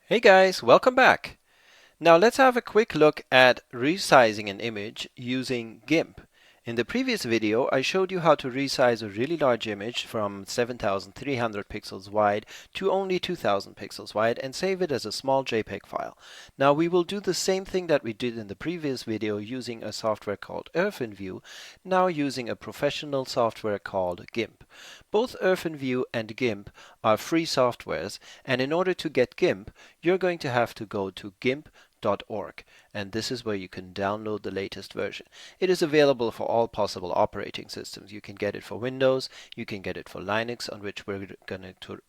Hey guys, welcome back. Now let's have a quick look at resizing an image using Gimp. In the previous video, I showed you how to resize a really large image from 7,300 pixels wide to only 2,000 pixels wide and save it as a small JPEG file. Now we will do the same thing that we did in the previous video using a software called OrphanView, now using a professional software called Gimp. Both OrphanView and Gimp are free softwares, and in order to get Gimp, you're going to have to go to gimp.org, and this is where you can download the latest version. It is available for all possible operating systems. You can get it for Windows, you can get it for Linux, on which we're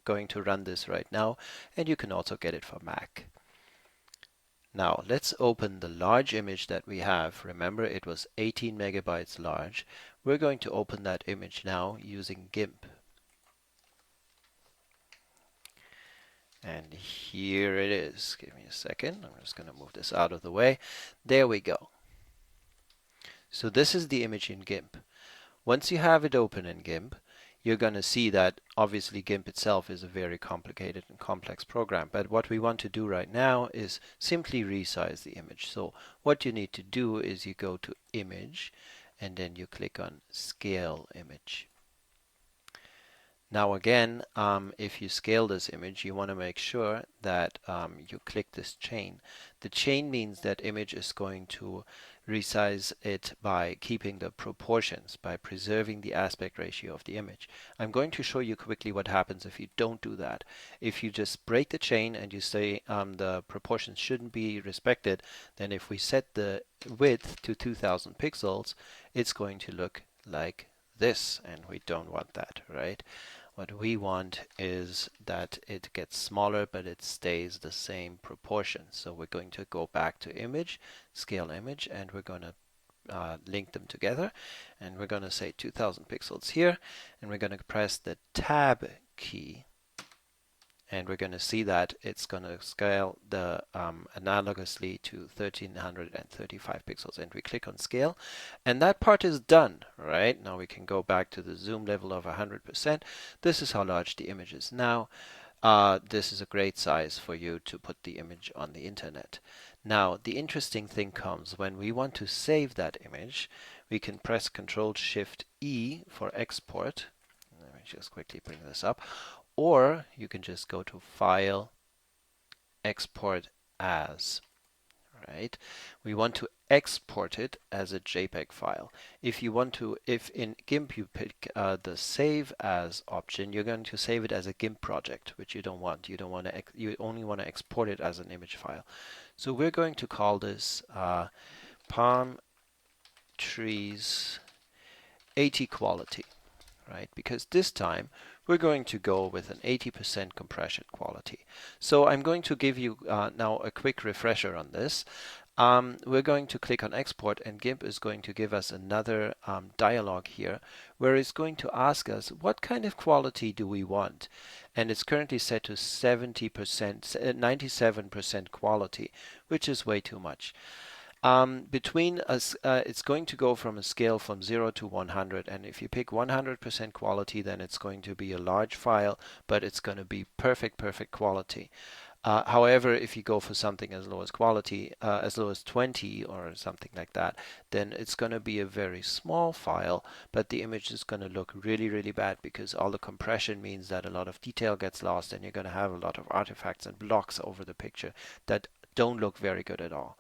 going to run this right now, and you can also get it for Mac. Now let's open the large image that we have. Remember, it was 18 megabytes large. We're going to open that image now using Gimp. And here it is. Give me a second. I'm just going to move this out of the way. There we go. So this is the image in Gimp. Once you have it open in Gimp, you're going to see that obviously Gimp itself is a very complicated and complex program. But what we want to do right now is simply resize the image. So what you need to do is you go to Image, and then you click on Scale Image. Now again, if you scale this image, you want to make sure that you click this chain. The chain means that image is going to resize it by keeping the proportions, by preserving the aspect ratio of the image. I'm going to show you quickly what happens if you don't do that. If you just break the chain and you say the proportions shouldn't be respected, then if we set the width to 2000 pixels, it's going to look like this, and we don't want that, right? What we want is that it gets smaller, but it stays the same proportion. So we're going to go back to image, scale image, and we're going to link them together. And we're going to say 2000 pixels here, and we're going to press the Tab key. And we're going to see that it's going to scale the analogously to 1335 pixels, and we click on scale, and that part is done. Right now we can go back to the zoom level of 100%. This is how large the image is now. This is a great size for you to put the image on the internet. Now the interesting thing comes when we want to save that image. We can press Ctrl Shift E for export. Let me just quickly bring this up. Or you can just go to File, Export As, right? We want to export it as a JPEG file. If in GIMP you pick the Save As option, you're going to save it as a GIMP project, which you don't want. You only want to export it as an image file. So we're going to call this Palm Trees 80 Quality, right? Because this time we're going to go with an 80% compression quality. So I'm going to give you now a quick refresher on this. We're going to click on export, and Gimp is going to give us another dialog here where it's going to ask us what kind of quality do we want, and it's currently set to 70%, 97% quality, which is way too much. Between us, it's going to go from a scale from 0 to 100, and if you pick 100% quality, then it's going to be a large file, but it's going to be perfect quality. However, if you go for something as low as quality, as low as 20 or something like that, then it's going to be a very small file, but the image is going to look really bad, because all the compression means that a lot of detail gets lost, and you're going to have a lot of artifacts and blocks over the picture that don't look very good at all.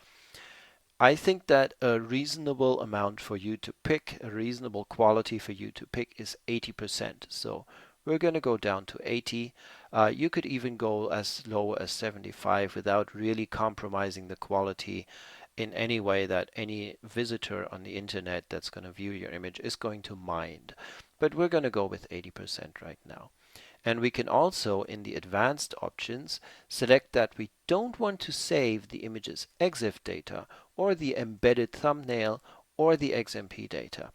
I think that a reasonable amount for you to pick, a reasonable quality for you to pick, is 80%. So we're going to go down to 80. You could even go as low as 75 without really compromising the quality in any way that any visitor on the internet that's going to view your image is going to mind. But we're going to go with 80% right now. And we can also, in the advanced options, select that we don't want to save the image's EXIF data, or the embedded thumbnail, or the XMP data.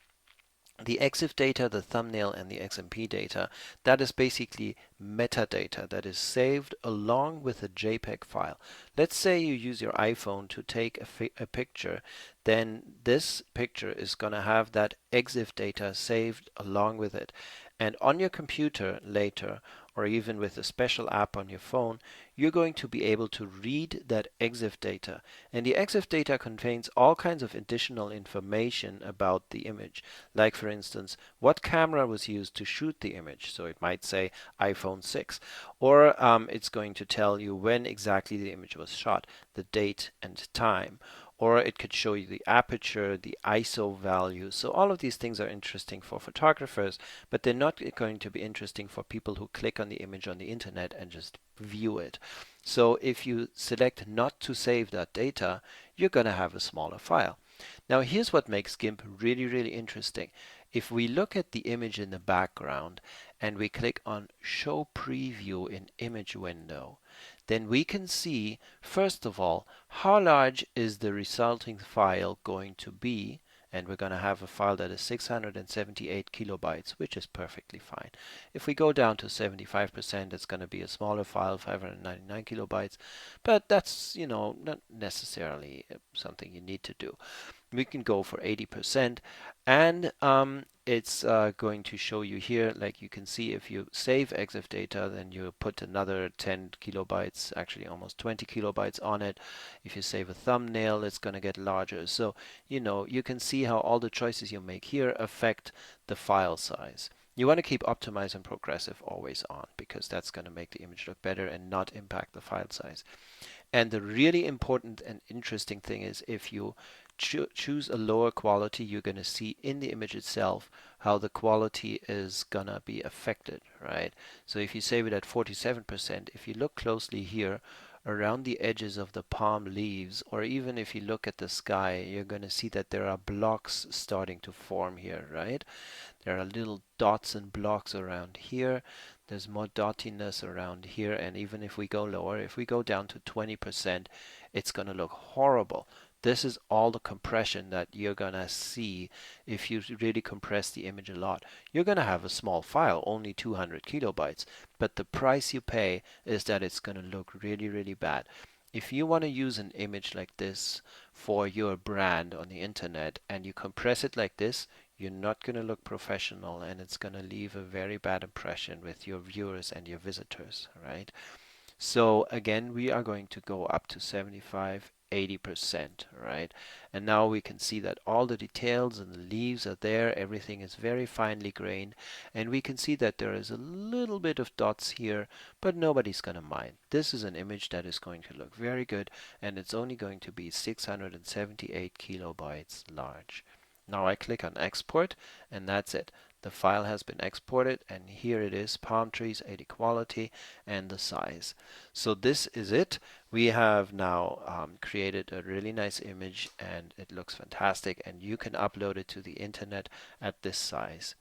The EXIF data, the thumbnail, and the XMP data, that is basically metadata that is saved along with a JPEG file. Let's say you use your iPhone to take a picture, then this picture is going to have that EXIF data saved along with it. And on your computer later, or even with a special app on your phone, you're going to be able to read that EXIF data. And the EXIF data contains all kinds of additional information about the image. Like, for instance, what camera was used to shoot the image. So it might say iPhone 6. Or it's going to tell you when exactly the image was shot, the date and time. Or it could show you the aperture, the ISO value. So all of these things are interesting for photographers, but they're not going to be interesting for people who click on the image on the internet and just view it. So if you select not to save that data, you're going to have a smaller file. Now here's what makes Gimp really, really interesting. If we look at the image in the background and we click on Show Preview in Image Window, then we can see, first of all, how large is the resulting file going to be. And we're going to have a file that is 678 kilobytes, which is perfectly fine. If we go down to 75%, it's going to be a smaller file, 599 kilobytes. But that's, not necessarily something you need to do. We can go for 80%, and it's going to show you here, like you can see, if you save EXIF data, then you put another 10 kilobytes, actually almost 20 kilobytes on it. If you save a thumbnail, it's going to get larger. So you can see how all the choices you make here affect the file size. You want to keep optimize and progressive always on, because that's going to make the image look better and not impact the file size. And the really important and interesting thing is, if you choose a lower quality, you're going to see in the image itself how the quality is going to be affected, right? So if you save it at 47%, if you look closely here around the edges of the palm leaves, or even if you look at the sky, you're going to see that there are blocks starting to form here, right? There are little dots and blocks around here. There's more dottiness around here. And even if we go lower, if we go down to 20%, it's going to look horrible. This is all the compression that you're going to see if you really compress the image a lot. You're going to have a small file, only 200 kilobytes, but the price you pay is that it's going to look really, really bad. If you want to use an image like this for your brand on the internet and you compress it like this, you're not going to look professional, and it's going to leave a very bad impression with your viewers and your visitors, right? So again, we are going to go up to 75, 80%, right? And now we can see that all the details and the leaves are there. Everything is very finely grained. And we can see that there is a little bit of dots here, but nobody's going to mind. This is an image that is going to look very good, and it's only going to be 678 kilobytes large. Now I click on export, and that's it. The file has been exported, and here it is, palm trees, 80 quality, and the size. So this is it. We have now created a really nice image, and it looks fantastic, and you can upload it to the internet at this size.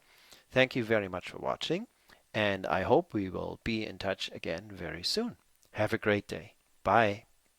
Thank you very much for watching, and I hope we will be in touch again very soon. Have a great day. Bye.